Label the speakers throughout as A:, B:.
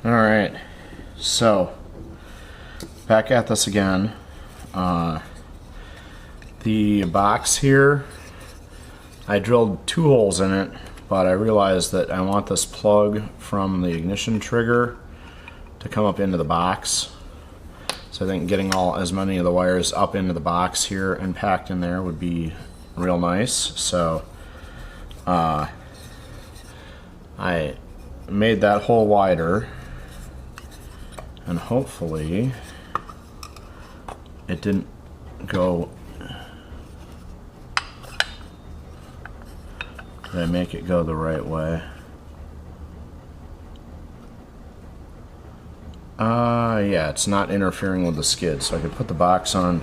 A: Alright, so back at this again. The box here, I drilled 2 holes in it, but I realized that I want this plug from the ignition trigger to come up into the box. So I think getting as many of the wires up into the box here and packed in there would be real nice. So I made that hole wider, and hopefully it didn't go. Did I make it go the right way? Yeah, it's not interfering with the skid, so I could put the box on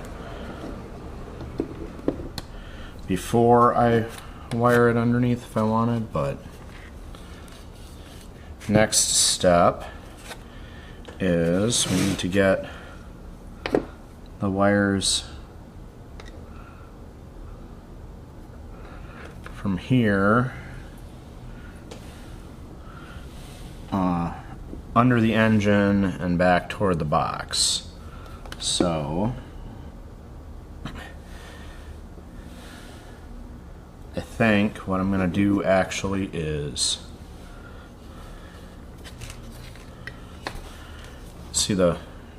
A: before I wire it underneath if I wanted, but next step is we need to get the wires from here under the engine and back toward the box. So I think what I'm going to do actually is, see, the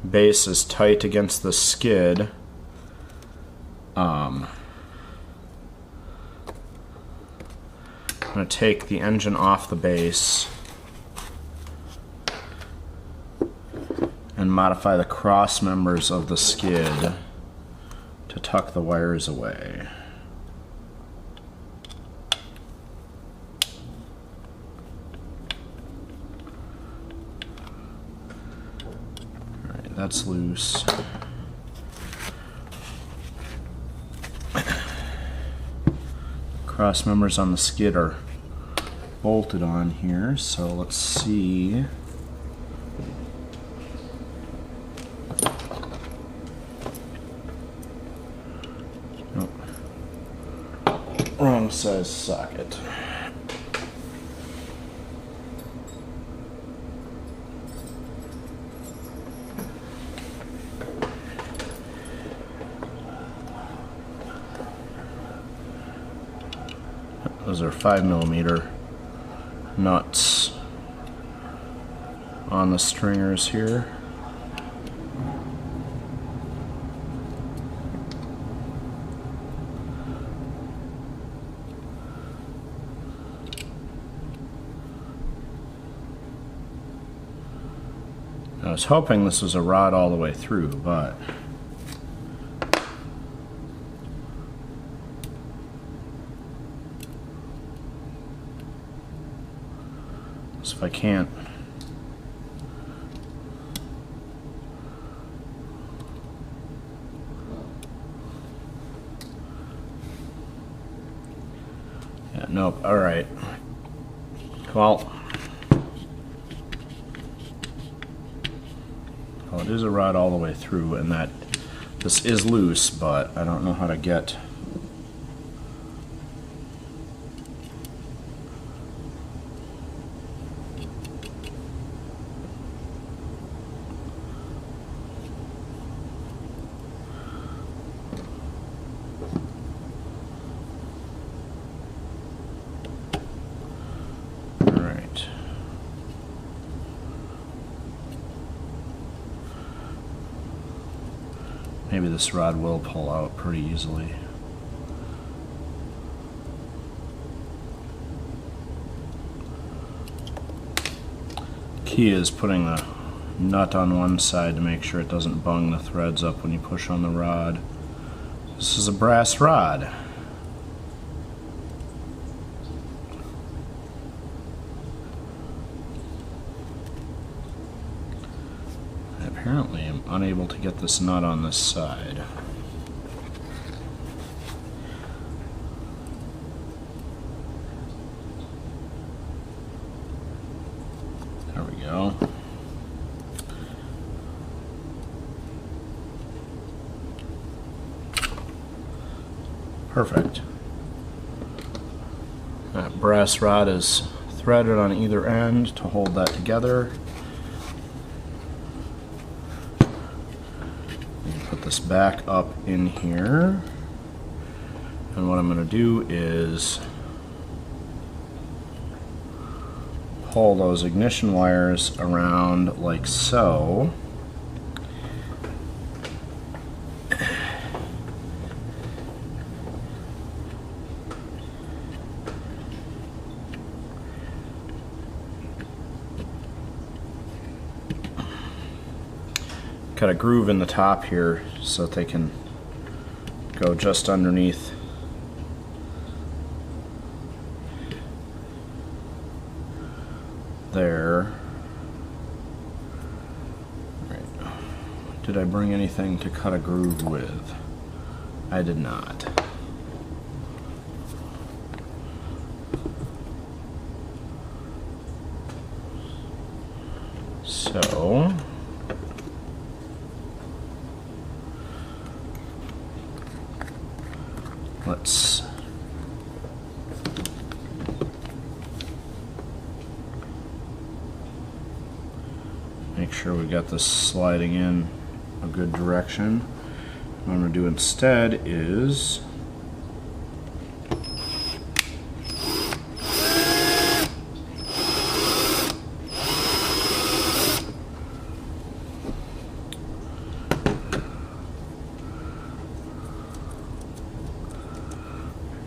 A: base is tight against the skid. I'm going to take the engine off the base and modify the cross members of the skid to tuck the wires away. Alright, that's loose. Cross members on the skid are bolted on here, so let's see. Nope. Wrong size socket. Those are 5mm nuts on the stringers here. I was hoping this was a rod all the way through, but if I can't, yeah, nope. All right. Well, it is a rod all the way through, and that this is loose, but I don't know how to get. Maybe this rod will pull out pretty easily. Key is putting the nut on one side to make sure it doesn't bung the threads up when you push on the rod. This is a brass rod. Apparently I'm unable to get this nut on this side. There we go. Perfect. That brass rod is threaded on either end to hold that together. this back up in here. And what I'm going to do is pull those ignition wires around like so. Cut a groove in the top here so that they can go just underneath there. Right. Did I bring anything to cut a groove with? I did not. So let's make sure we got this sliding in a good direction. What I'm going to do instead is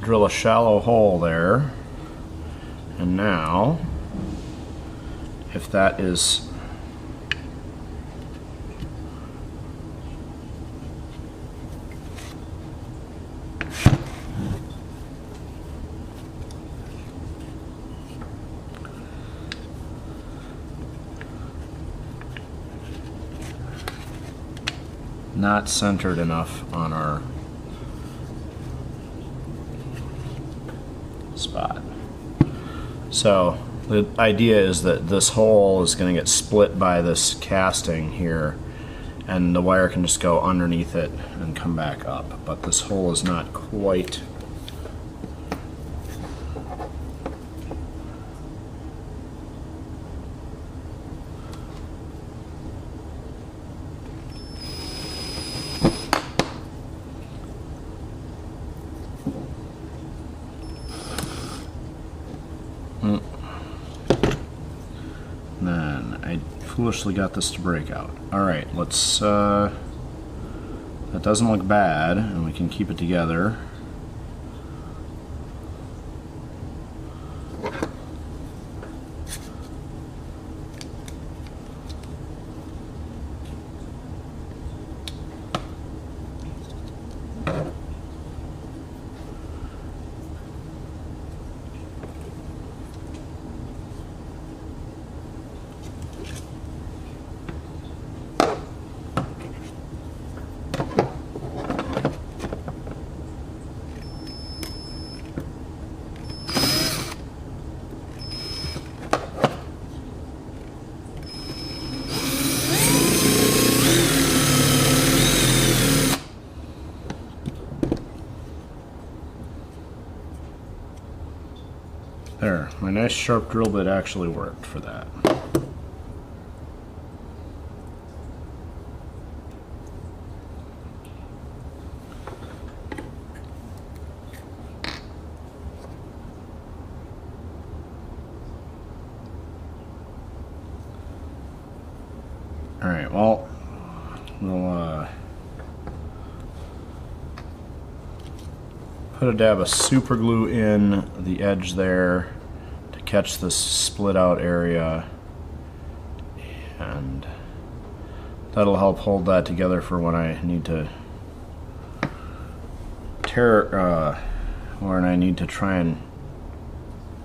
A: drill a shallow hole there, and now if that is not centered enough on our spot. So the idea is that this hole is going to get split by this casting here, and the wire can just go underneath it and come back up, but this hole is not quite Then I foolishly got this to break out. Alright, let's, that doesn't look bad, and we can keep it together. There, my nice sharp drill bit actually worked for that. Alright, well, we'll put a dab of super glue in the edge there to catch this split out area, and that'll help hold that together for when I need to when I need to try and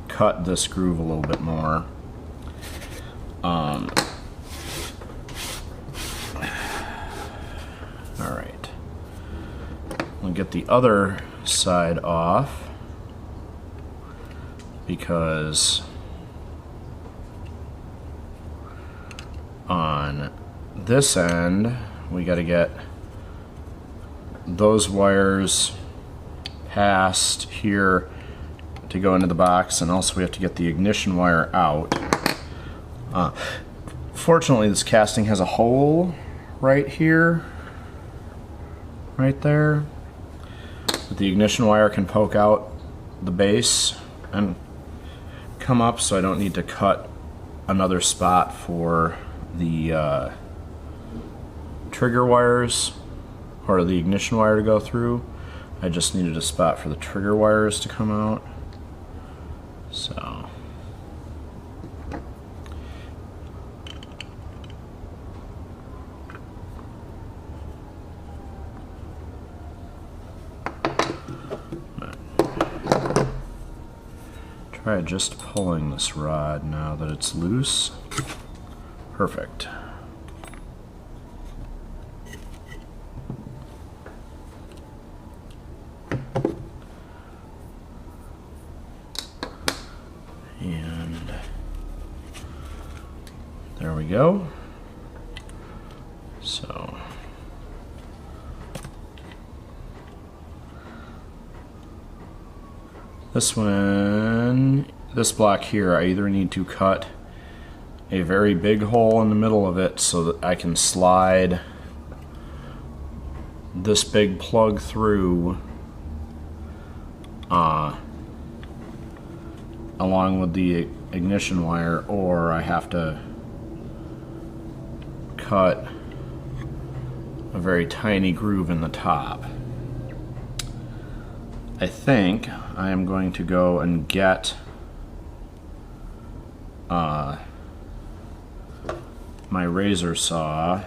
A: cut this groove a little bit more. Alright, we'll get the other side off, because on this end we got to get those wires past here to go into the box, and also we have to get the ignition wire out. Fortunately, this casting has a hole right here, right there. But the ignition wire can poke out the base and come up, so I don't need to cut another spot for the trigger wires or the ignition wire to go through. I just needed a spot for the trigger wires to come out. So try just pulling this rod now that it's loose. Perfect. And there we go. So this block here, I either need to cut a very big hole in the middle of it so that I can slide this big plug through along with the ignition wire, or I have to cut a very tiny groove in the top. I think I am going to go and get my razor saw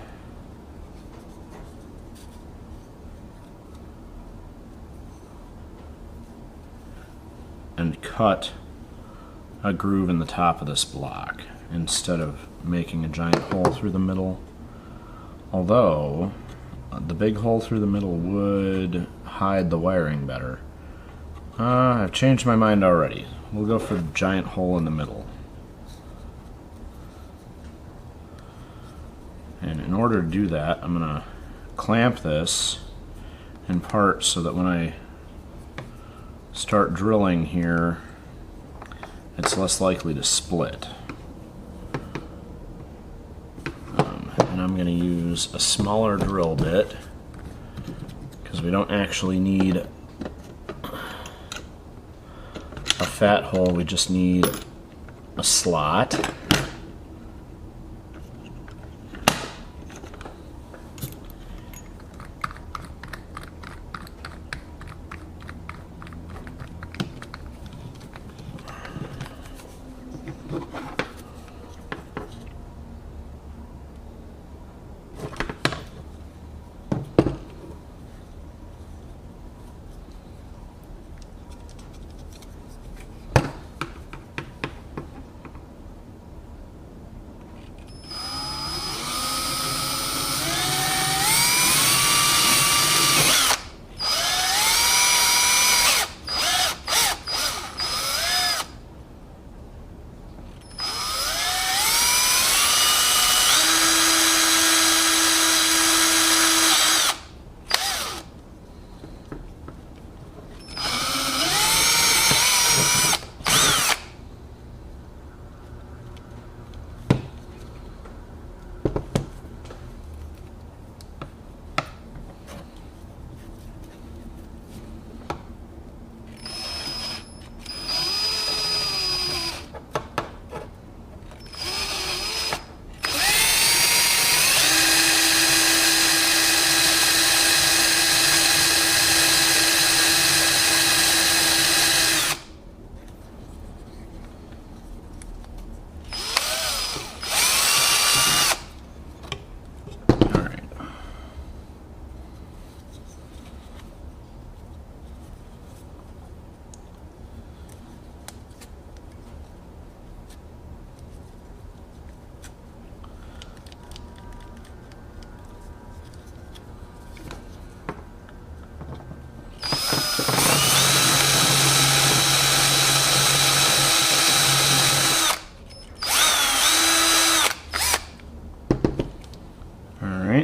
A: and cut a groove in the top of this block instead of making a giant hole through the middle. Although the big hole through the middle would hide the wiring better. I've changed my mind already. We'll go for the giant hole in the middle. And in order to do that, I'm going to clamp this in part so that when I start drilling here, it's less likely to split. And I'm going to use a smaller drill bit because we don't actually need a fat hole, we just need a slot.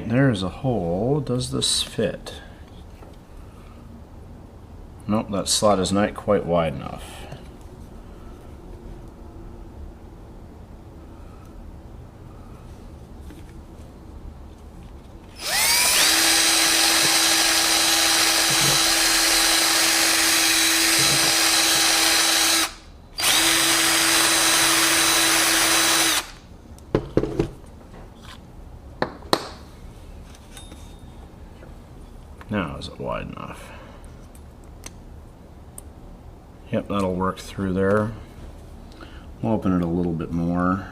A: There's a hole. Does this fit? Nope, that slot is not quite wide enough. Is it wide enough? Yep, that'll work through there. We'll open it a little bit more.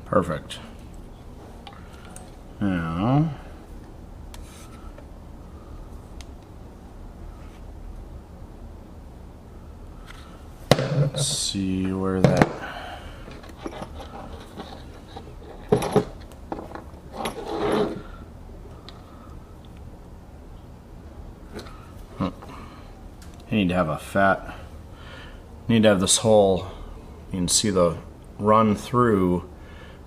A: Perfect. Now, let's see where that you need to have this hole. You can see the run through.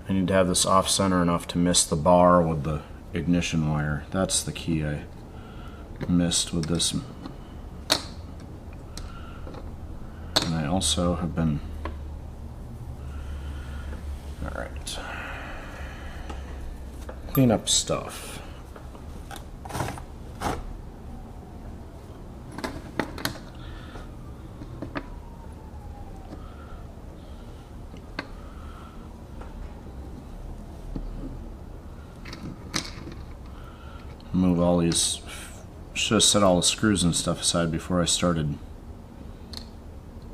A: I need to have this off center enough to miss the bar with the ignition wire. That's the key I missed with this. And I also have been, all right, clean up stuff. Move all these, should have set all the screws and stuff aside before I started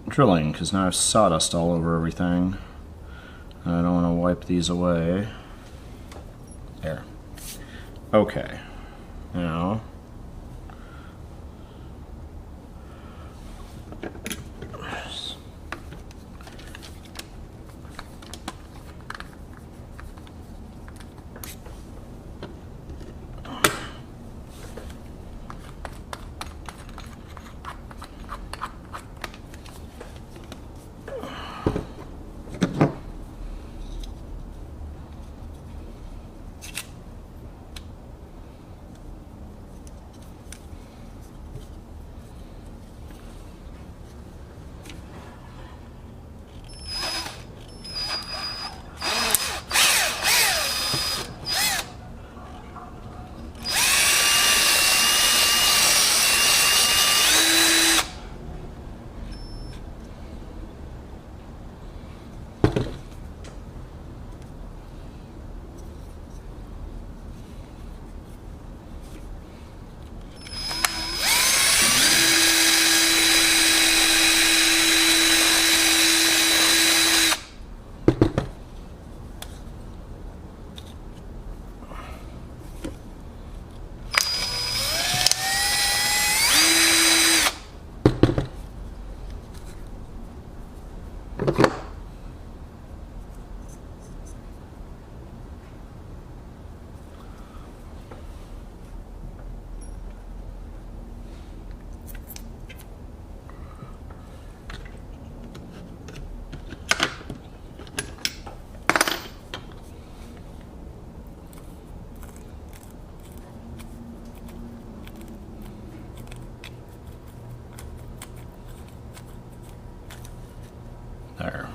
A: drilling, because now I have sawdust all over everything. And I don't want to wipe these away. There. Okay. Now, there.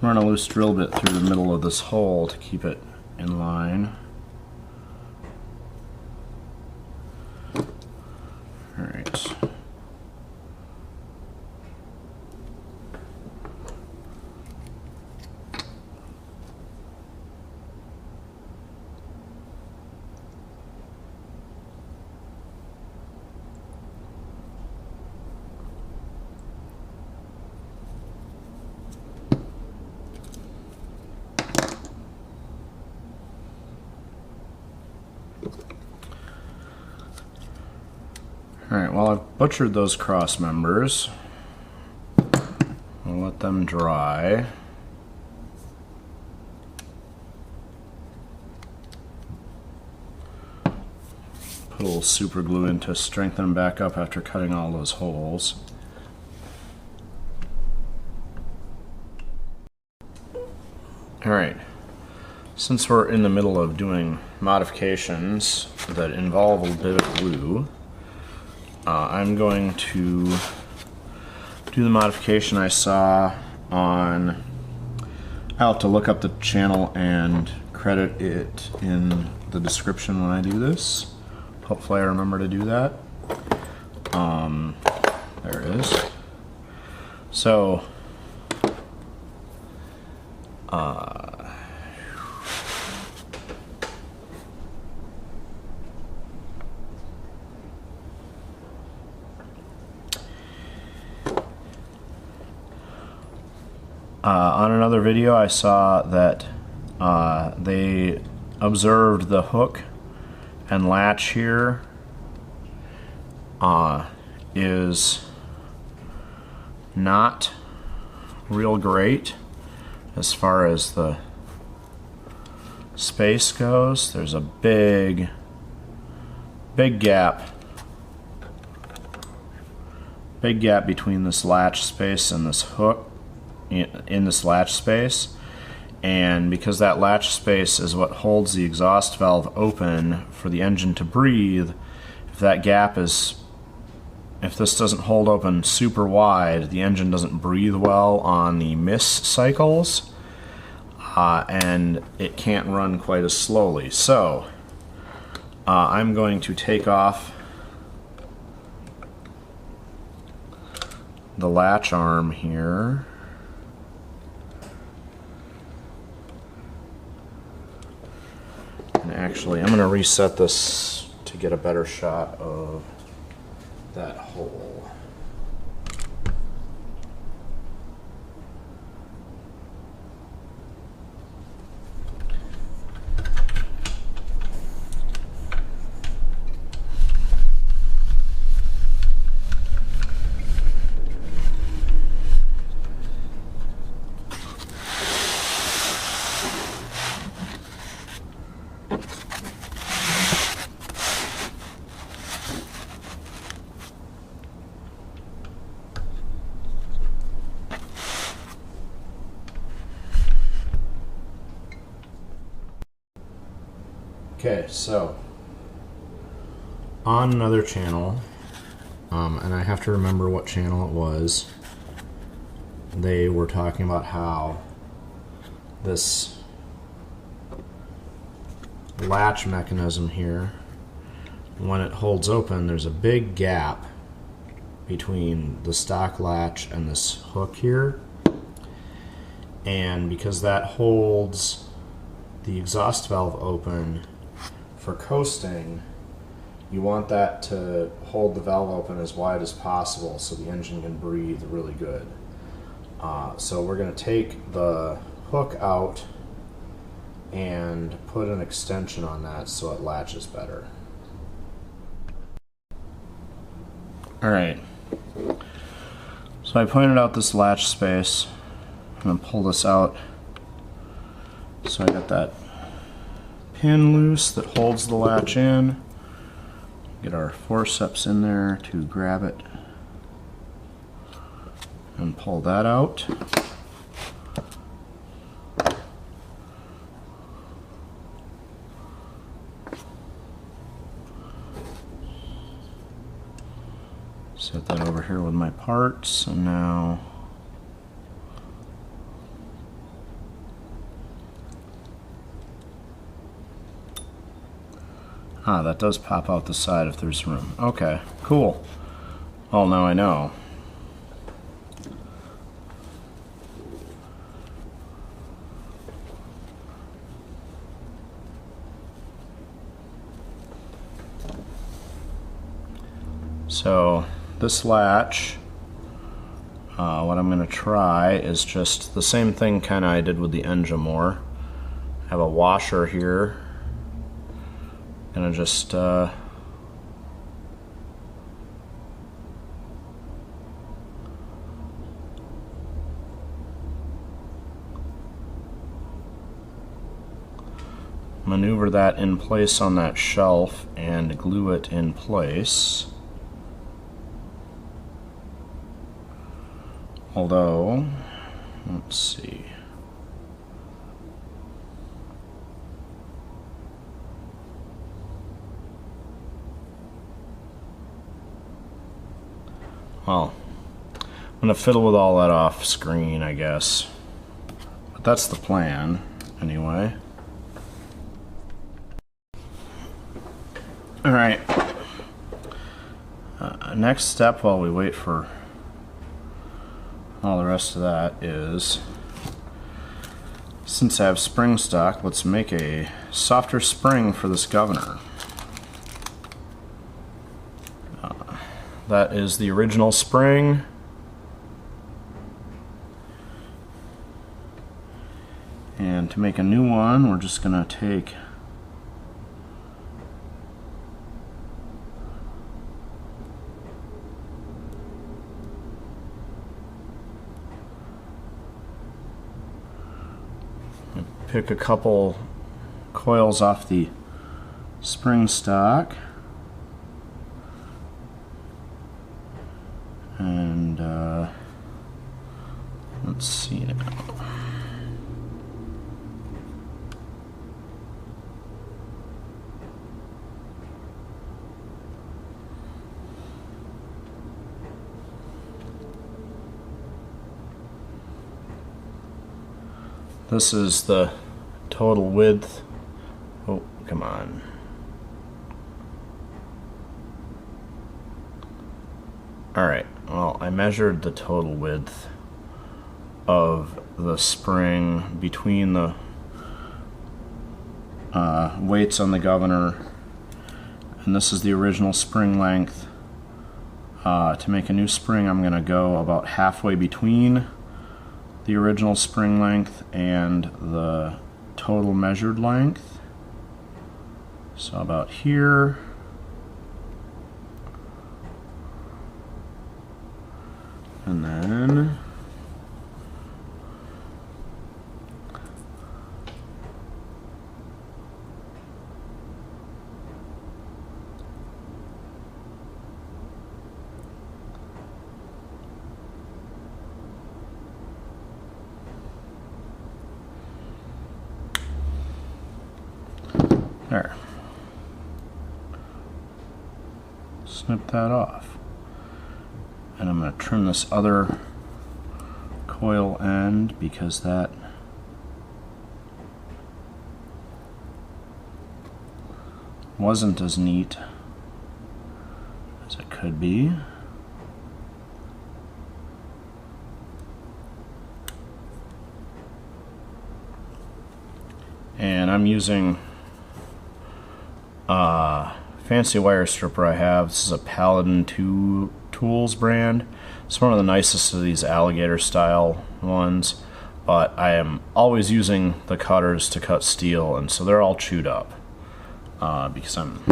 A: Run a loose drill bit through the middle of this hole to keep it in line. Alright. Alright, well, I've butchered those cross members. I'll let them dry. Put a little super glue in to strengthen them back up after cutting all those holes. Alright, since we're in the middle of doing modifications that involve a bit of glue, I'm going to do the modification I saw on, I'll have to look up the channel and credit it in the description when I do this. Hopefully I remember to do that. There it is. So, on another video I saw that they observed the hook and latch here is not real great as far as the space goes. There's a big gap between this latch space and this hook in this latch space, and because that latch space is what holds the exhaust valve open for the engine to breathe, if this doesn't hold open super wide, the engine doesn't breathe well on the miss cycles, and it can't run quite as slowly. So I'm going to take off the latch arm here. And actually, I'm going to reset this to get a better shot of that hole. Okay, so on another channel, and I have to remember what channel it was, they were talking about how this latch mechanism here, when it holds open, there's a big gap between the stock latch and this hook here, and because that holds the exhaust valve open for coasting, you want that to hold the valve open as wide as possible so the engine can breathe really good. So we're going to take the hook out and put an extension on that so it latches better. Alright, so I pointed out this latch space. I'm going to pull this out so I got that pin loose that holds the latch in. Get our forceps in there to grab it and pull that out. Set that over here with my parts, and now that does pop out the side if there's room. Okay, cool. Well, now I know. So this latch, what I'm going to try is just the same thing kind of I did with the HM-01. I have a washer here. Gonna just maneuver that in place on that shelf and glue it in place. Although, let's see. Well, I'm gonna fiddle with all that off screen, I guess. But that's the plan, anyway. All right. Next step, while we wait for all the rest of that, is, since I have spring stock, let's make a softer spring for this governor. That is the original spring. And to make a new one, we're just going to take pick a couple coils off the spring stock. And let's see now. This is the total width. Oh, come on. Alright, well, I measured the total width of the spring between the weights on the governor, and this is the original spring length. To make a new spring, I'm going to go about halfway between the original spring length and the total measured length. So about here. And then there. Snip that off. And I'm going to trim this other coil end because that wasn't as neat as it could be. And I'm using fancy wire stripper I have. This is a Paladin 2 Tools brand. It's one of the nicest of these alligator style ones, but I am always using the cutters to cut steel, and so they're all chewed up because I'm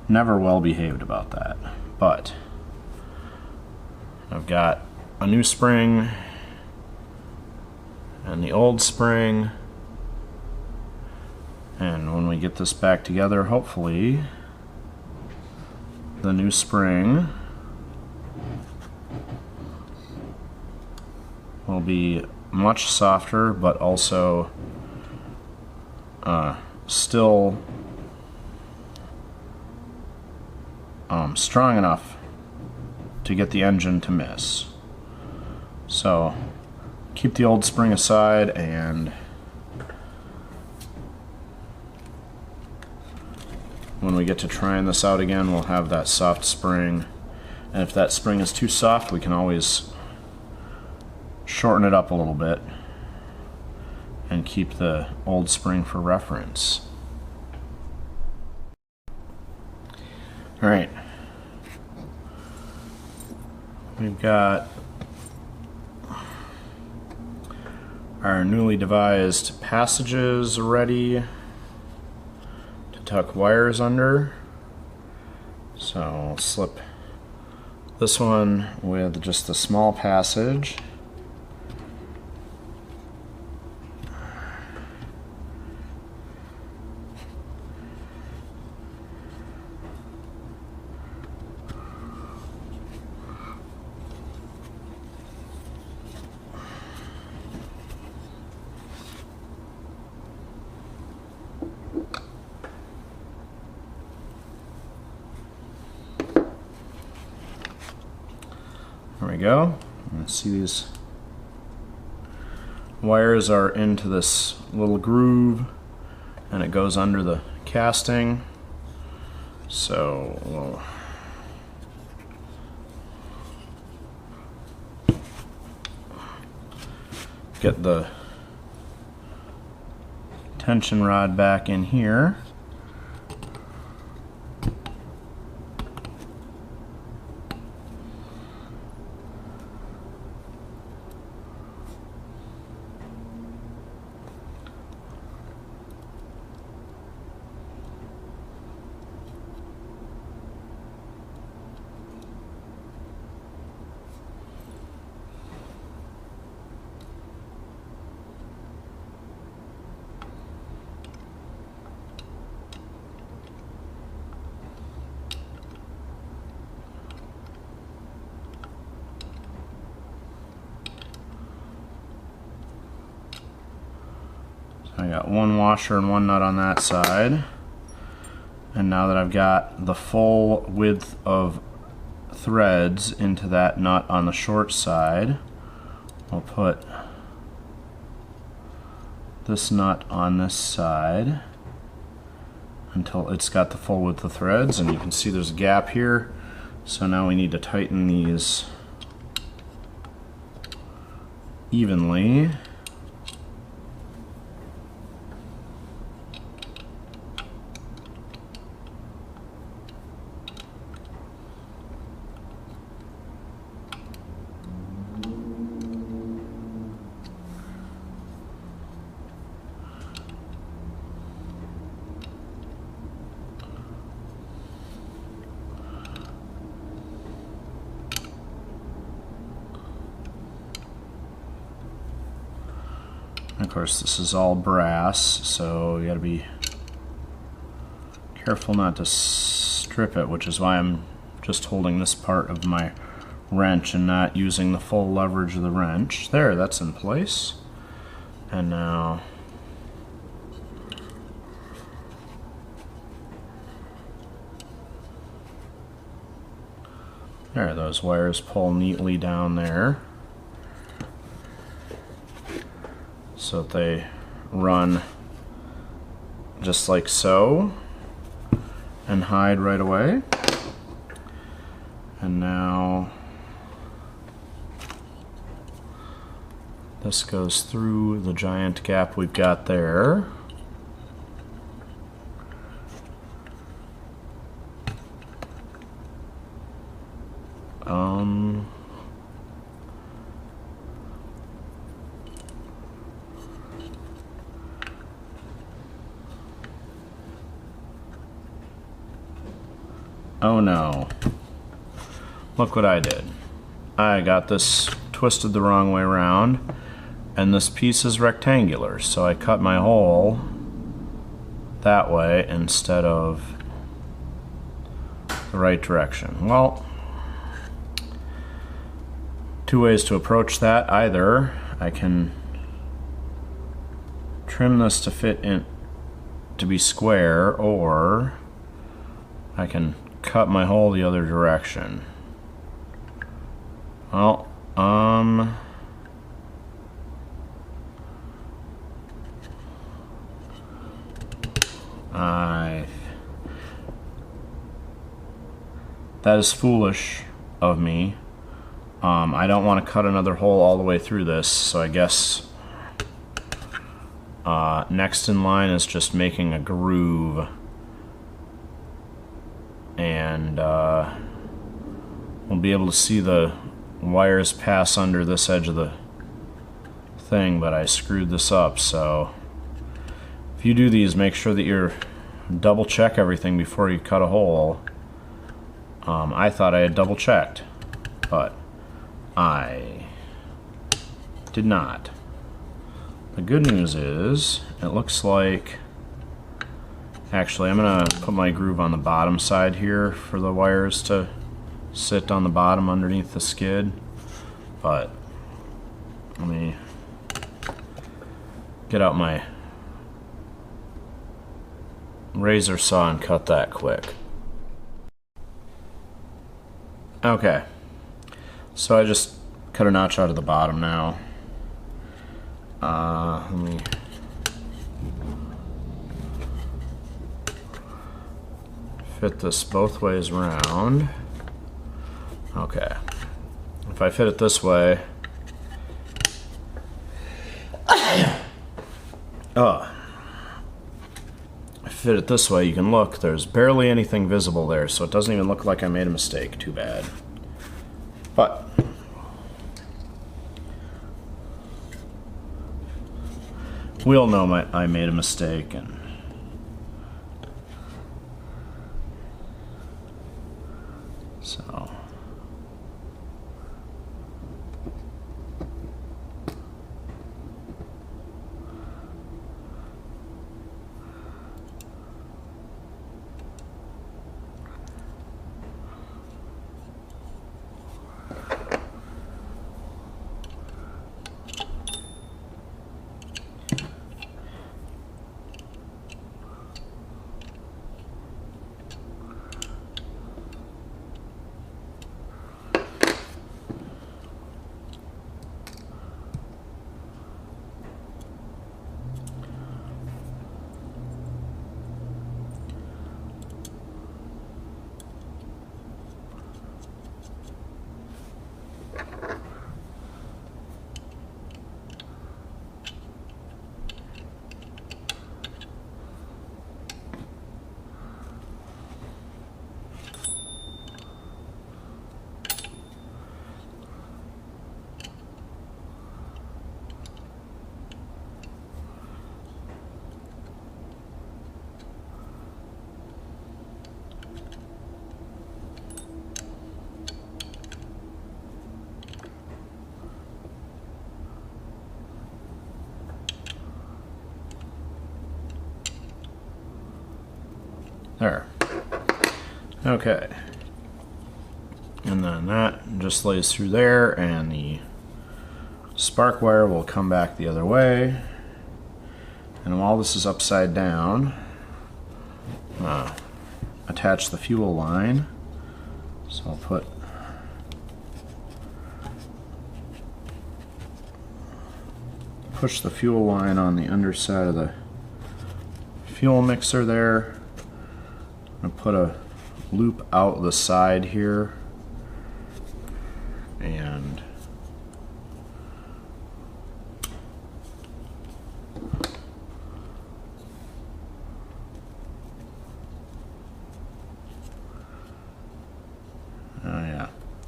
A: never well behaved about that. But I've got a new spring and the old spring, and when we get this back together, hopefully the new spring will be much softer, but also still strong enough to get the engine to miss. So keep the old spring aside, and when we get to trying this out again, we'll have that soft spring. And if that spring is too soft, we can always shorten it up a little bit and keep the old spring for reference. Alright, we've got our newly devised passages ready to tuck wires under. So I'll slip this one with just a small passage. go. Let's see, these wires are into this little groove and it goes under the casting. So we'll get the tension rod back in here. I got one washer and one nut on that side, and now that I've got the full width of threads into that nut on the short side, I'll put this nut on this side until it's got the full width of threads, and you can see there's a gap here, so now we need to tighten these evenly. Of course, this is all brass, so you gotta be careful not to strip it, which is why I'm just holding this part of my wrench and not using the full leverage of the wrench. There, that's in place. And now there, those wires pull neatly down there, so that they run just like so and hide right away. And now this goes through the giant gap we've got there. Oh no. Look what I did. I got this twisted the wrong way around, and this piece is rectangular, so I cut my hole that way instead of the right direction. Well, two ways to approach that. Either I can trim this to fit in to be square, or I can cut my hole the other direction. Well, that is foolish of me. I don't want to cut another hole all the way through this, so I guess next in line is just making a groove, and we'll be able to see the wires pass under this edge of the thing, but I screwed this up. So if you do these, make sure that you double check everything before you cut a hole. I thought I had double checked, but I did not. The good news is it looks like, actually I'm gonna put my groove on the bottom side here for the wires to sit on the bottom underneath the skid, but let me get out my razor saw and cut that quick. Okay, So I just cut a notch out of the bottom now. Let me fit this both ways around. Okay. If I fit it this way, fit it this way, you can look, there's barely anything visible there, so it doesn't even look like I made a mistake. Too bad. But we'll know I made a mistake, and so there. Okay. And then that just lays through there, and the spark wire will come back the other way. And while this is upside down, attach the fuel line. So I'll push the fuel line on the underside of the fuel mixer there. I'm going to put a loop out the side here, and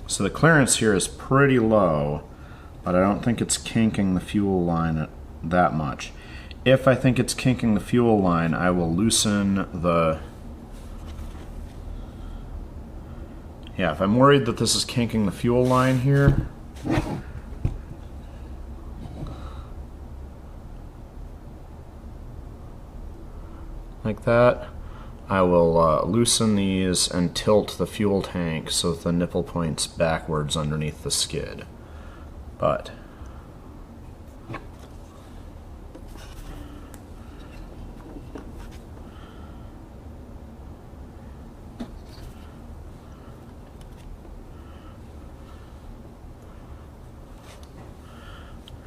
A: so the clearance here is pretty low, but I don't think it's kinking the fuel line that much. If I think it's kinking the fuel line, I will loosen the... Yeah, if I'm worried that this is kinking the fuel line here, like that, I will loosen these and tilt the fuel tank so that the nipple points backwards underneath the skid. But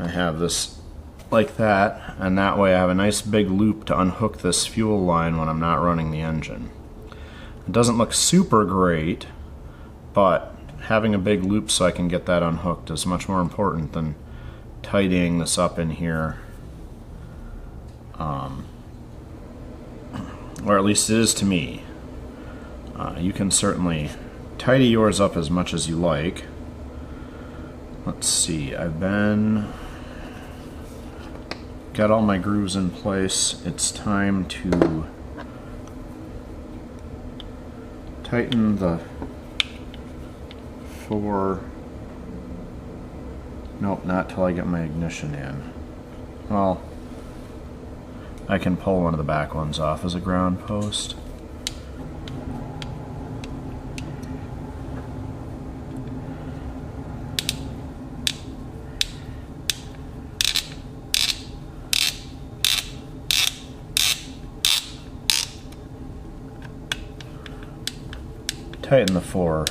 A: I have this like that, and that way I have a nice big loop to unhook this fuel line when I'm not running the engine. It doesn't look super great, but having a big loop so I can get that unhooked is much more important than tidying this up in here. Or at least it is to me. You can certainly tidy yours up as much as you like. Let's see, got all my grooves in place. It's time to tighten the nope, not till I get my ignition in. Well, I can pull one of the back ones off as a ground post. Tighten the 4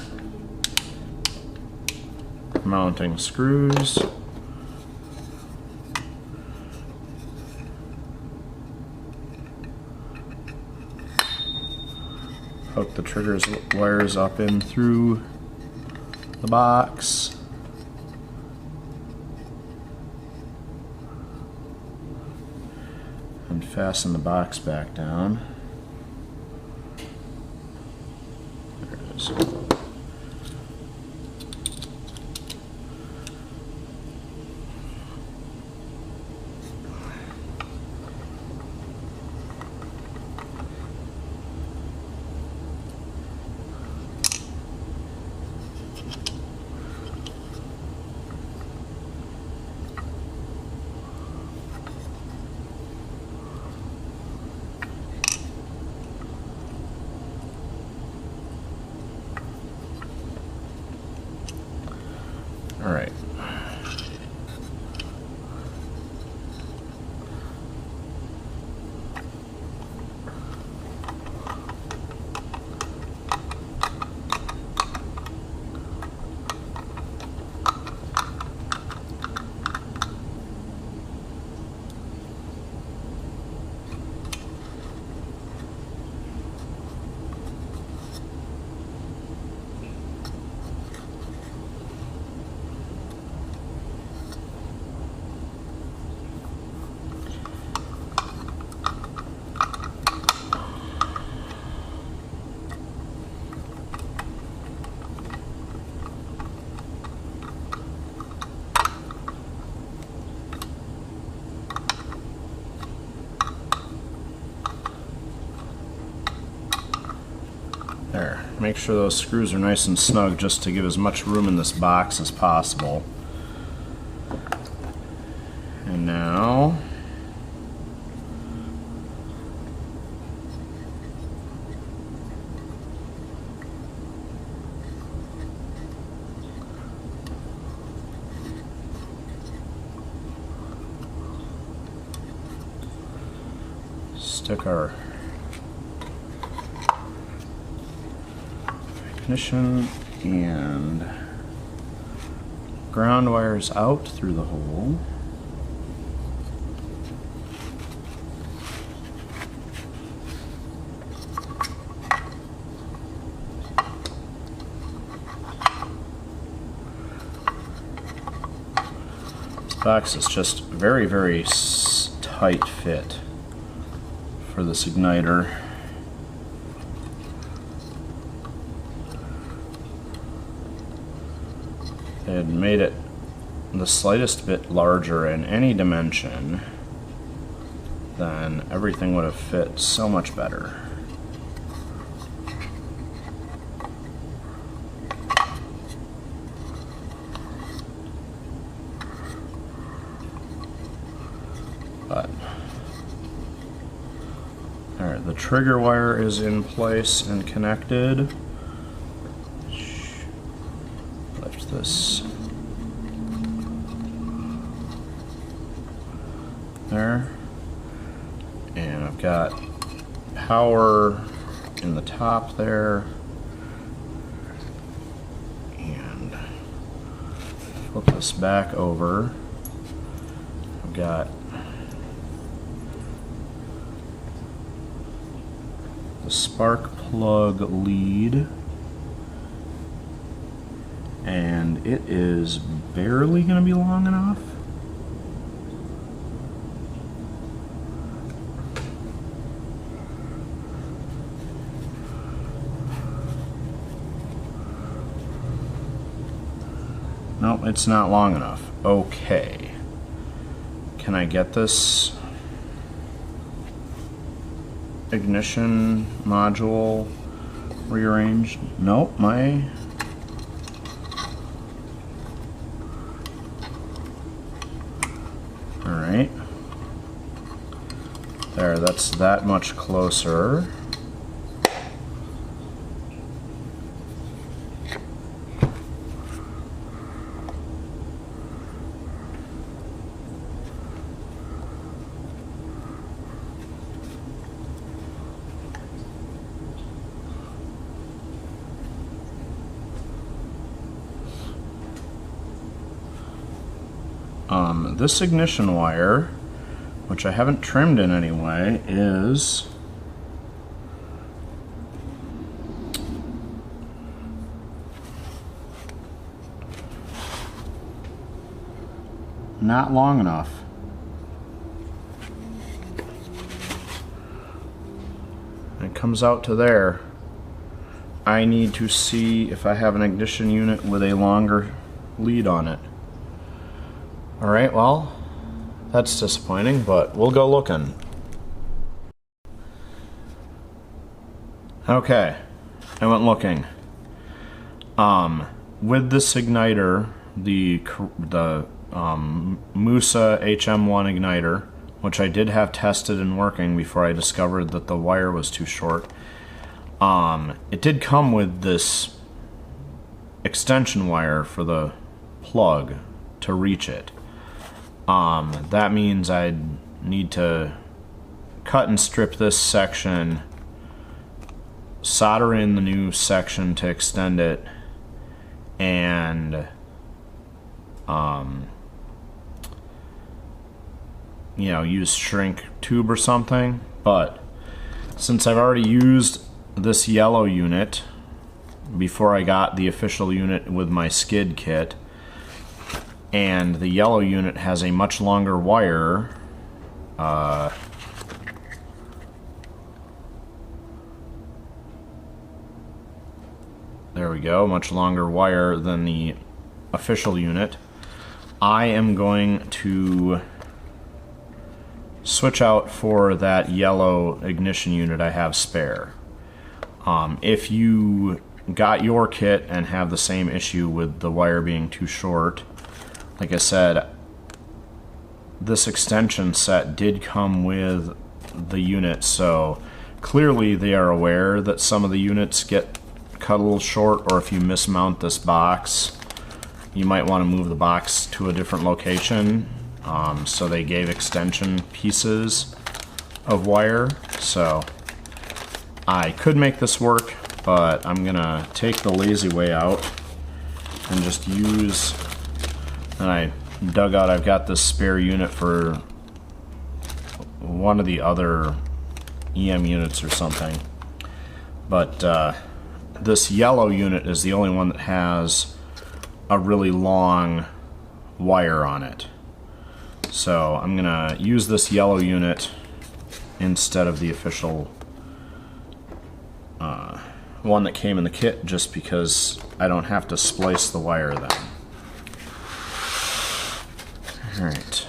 A: mounting screws. Hook the trigger wires up in through the box. And fasten the box back down. There it is. All right. There. Make sure those screws are nice and snug just to give as much room in this box as possible. And now stick our ignition and ground wires out through the hole. This box is just very, very tight fit for this igniter. They had made it the slightest bit larger in any dimension, then everything would have fit so much better. But alright, the trigger wire is in place and connected. Lift this there, and I've got power in the top there, and flip this back over. I've got the spark plug lead, and it is barely going to be long enough. Nope, it's not long enough. Okay. Can I get this ignition module rearranged? Nope, my alright. There, that's that much closer. This ignition wire, which I haven't trimmed in any way, is not long enough. It comes out to there. I need to see if I have an ignition unit with a longer lead on it. Alright, well, that's disappointing, but we'll go looking. Okay, I went looking. With this igniter, the Musa HM-01 igniter, which I did have tested and working before I discovered that the wire was too short, it did come with this extension wire for the plug to reach it. That means I'd need to cut and strip this section, solder in the new section to extend it, and you know, use shrink tube or something. But since I've already used this yellow unit before I got the official unit with my skid kit, and the yellow unit has a much longer wire, there we go, much longer wire than the official unit, I am going to switch out for that yellow ignition unit I have spare. If you got your kit and have the same issue with the wire being too short, like I said, this extension set did come with the unit, so clearly they are aware that some of the units get cut a little short, or if you mismount this box, you might want to move the box to a different location. So they gave extension pieces of wire, so I could make this work, but I'm gonna take the lazy way out and just use, and I dug out, I've got this spare unit for one of the other EM units or something, but this yellow unit is the only one that has a really long wire on it. So I'm gonna use this yellow unit instead of the official one that came in the kit, just because I don't have to splice the wire then. Alright,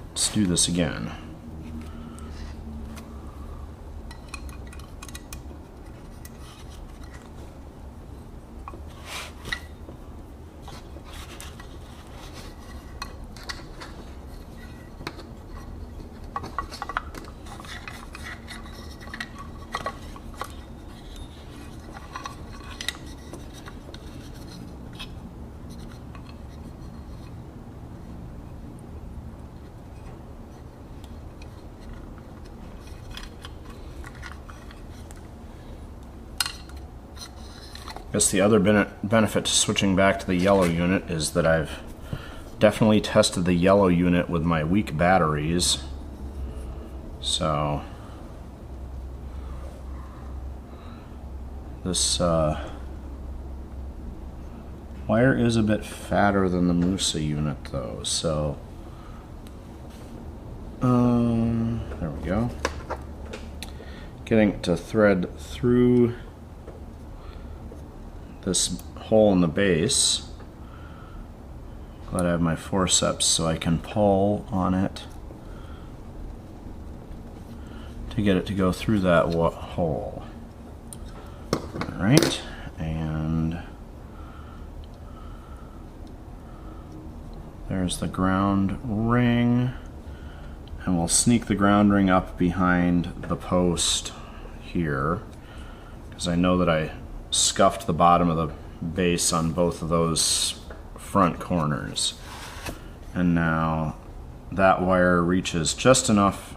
A: let's do this again. I guess the other benefit to switching back to the yellow unit is that I've definitely tested the yellow unit with my weak batteries. So this wire is a bit fatter than the Musa unit though, so there we go. Getting it to thread through this hole in the base. Glad I have my forceps so I can pull on it to get it to go through that hole. Alright, and there's the ground ring, and we'll sneak the ground ring up behind the post here, because I know that I scuffed the bottom of the base on both of those front corners. And now that wire reaches just enough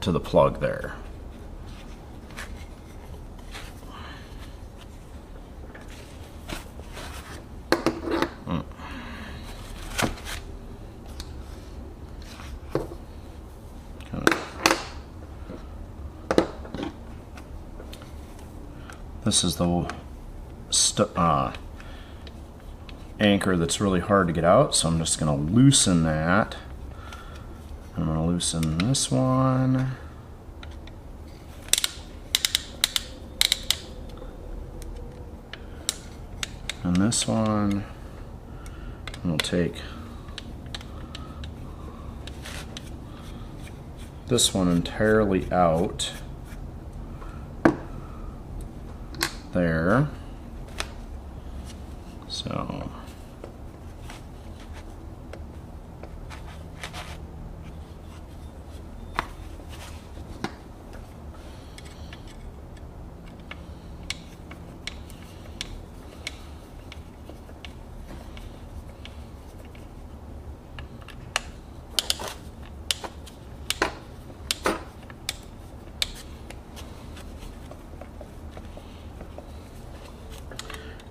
A: to the plug there. This is the anchor that's really hard to get out, so I'm just going to loosen that. I'm going to loosen this one. And this one. And we'll take this one entirely out. There. So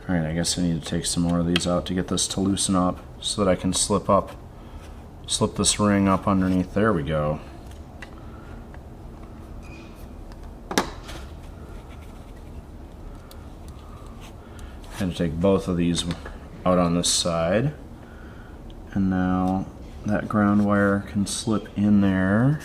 A: alright, I guess I need to take some more of these out to get this to loosen up so that I can slip this ring up underneath. There we go. Had to take both of these out on this side. And now that ground wire can slip in there.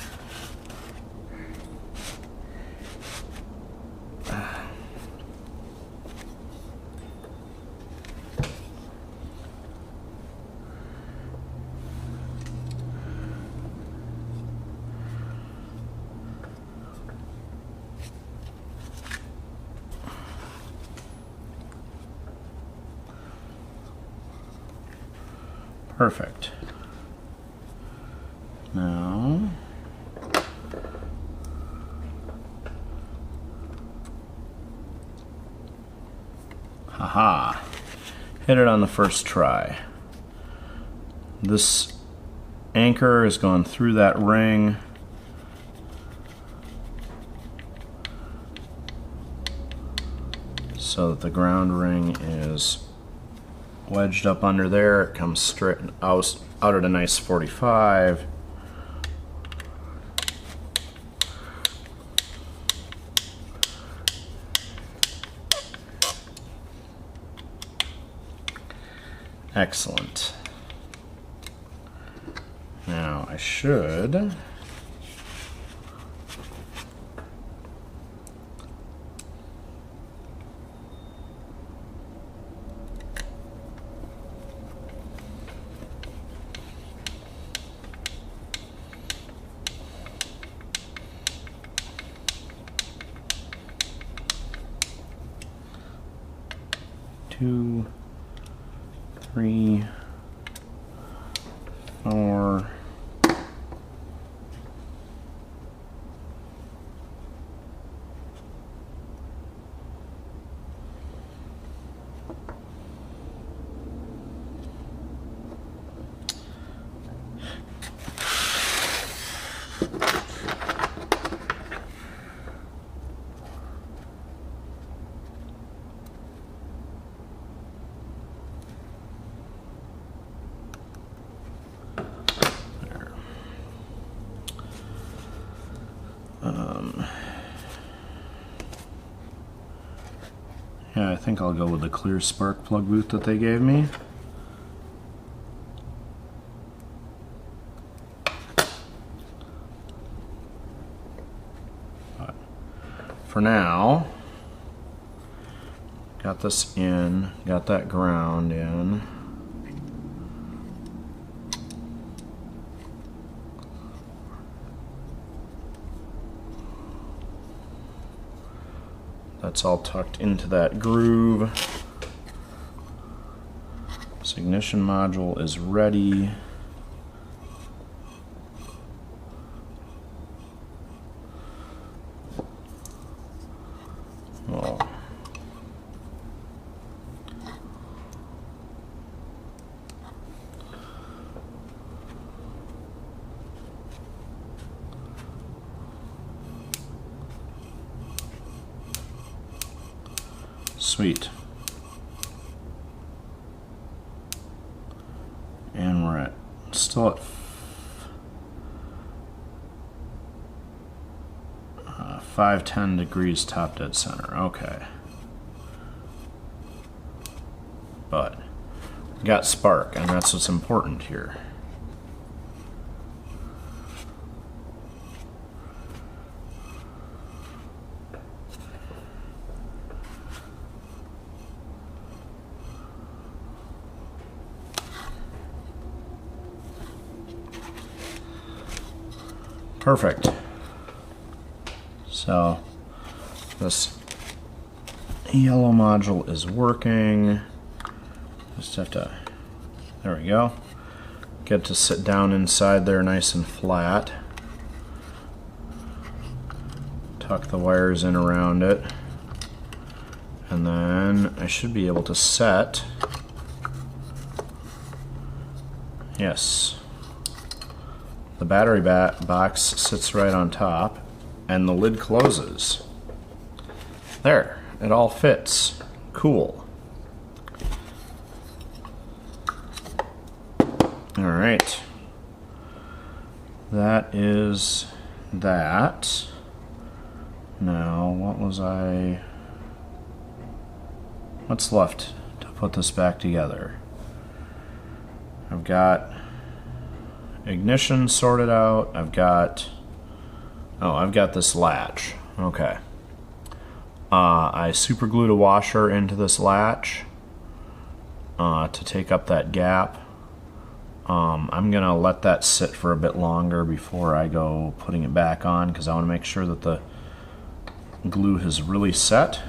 A: Perfect. Now, haha, hit it on the first try. This anchor has gone through that ring. So that the ground ring is wedged up under there. It comes straight out at a nice 45. Excellent. Now I should two, three, four, yeah, I think I'll go with the clear spark plug boot that they gave me. But for now, got this in, got that ground in. That's all tucked into that groove. This ignition module is ready. Oh. Sweet. And we're still at 510 degrees top dead center. Okay. but we got spark, and that's what's important here. Perfect. So this yellow module is working. Just have to, there we go. Get to sit down inside there nice and flat. Tuck the wires in around it. And then I should be able to set, yes, the battery box sits right on top, and the lid closes. There, it all fits. Cool. All right. That is that. Now, what's left to put this back together? I've got ignition sorted out. I've got this latch. Okay. I super glued a washer into this latch to take up that gap. I'm gonna let that sit for a bit longer before I go putting it back on, because I want to make sure that the glue has really set,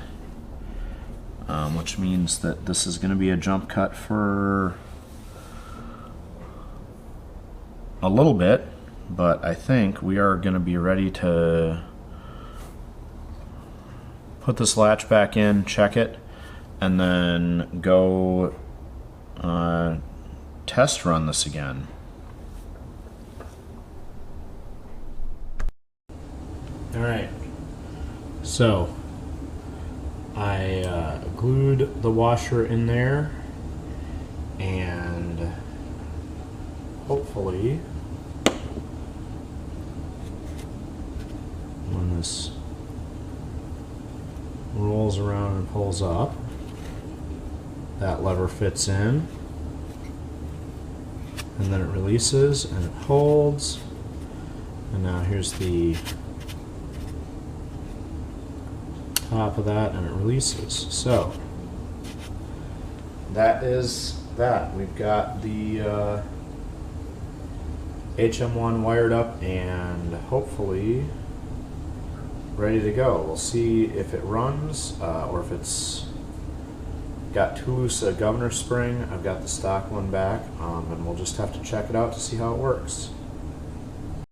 A: which means that this is going to be a jump cut for a little bit, but I think we are going to be ready to put this latch back in, check it, and then go test run this again. Alright, so I glued the washer in there, and hopefully when this rolls around and pulls up, that lever fits in, and then it releases and it holds, and now here's the top of that, and it releases. So that is that. We've got the HM-01 wired up and hopefully ready to go. We'll see if it runs or if it's got too loose a governor spring. I've got the stock one back, and we'll just have to check it out to see how it works.